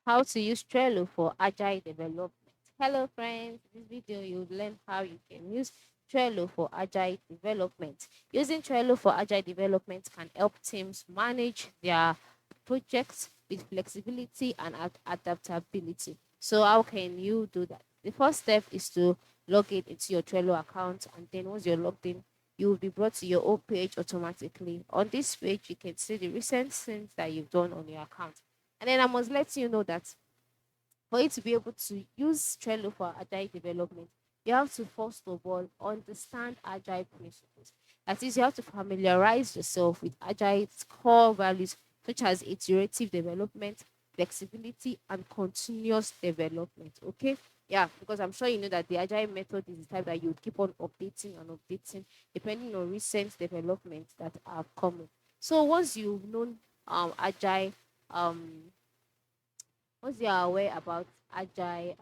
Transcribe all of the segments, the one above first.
How to use Trello for agile development. Hello friends, in this video you'll learn how you can use Trello for agile development. Using Trello for agile development can help teams manage their projects with flexibility and adaptability. So how can you do that? The first step is to log in into your Trello account, and then once you're logged in, you will be brought to your home page automatically. On this page, you can see the recent things that you've done on your account. And then I must let you know that for you to be able to use Trello for agile development, you have to first of all understand agile principles. That is, you have to familiarize yourself with agile's core values, such as iterative development, flexibility, and continuous development. Okay. Yeah, because I'm sure you know that the agile method is the type that you would keep on updating and updating depending on recent developments that are coming. So once you've known agile um once you are aware about agile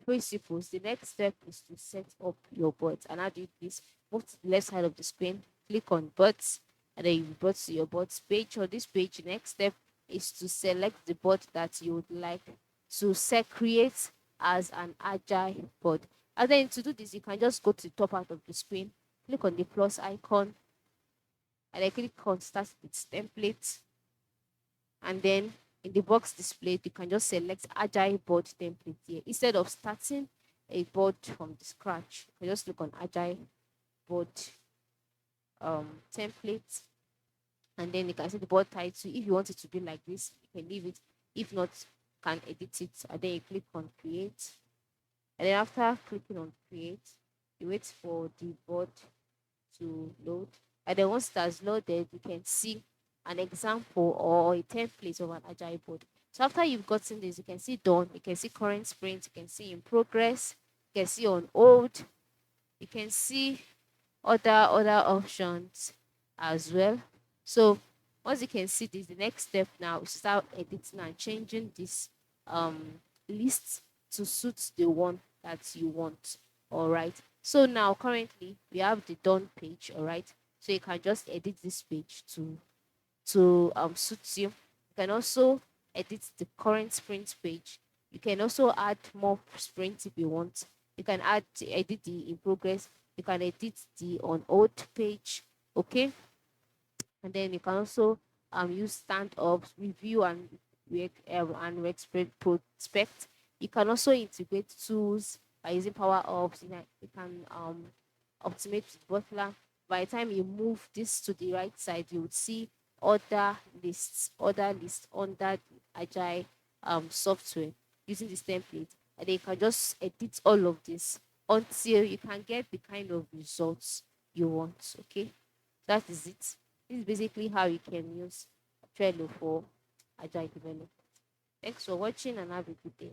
principles, the next step is to set up your bots. And how do you do this? Move to the left side of the screen, click on bots, and then you will brought to your bots page. On this page, the next step is to select the bot that you would like to set create as an agile bot. And then to do this, you can just go to the top part of the screen, click on the plus icon, and then click on start with template, and then in the box displayed you can just select agile board template here instead of starting a board from the scratch. You can just look on agile board template, and then you can see the board title. If you want it to be like this, you can leave it. If not, you can edit it, and then you click on create, and then after clicking on create, you wait for the board to load. And then once that's loaded, you can see an example or a template of an agile board. So after you've gotten this, you can see done, you can see current sprint, you can see in progress, you can see on hold, you can see other options as well. So once you can see this, the next step now is to start editing and changing this um list to suit the one that you want. All right. So now currently we have the done page. All right. So you can just edit this page to suit you. You can also edit the current sprint page. You can also add more sprints if you want. You can edit the in progress. You can edit the on hold page. Okay, and then you can also use stand up review and prospect. You can also integrate tools by using power ups. You can optimate with butler. By the time you move this to the right side, you would see other lists under the agile software using this template, and then you can just edit all of this until you can get the kind of results you want. Okay, that is it. This is basically how you can use Trello for agile development. Thanks for watching and have a good day.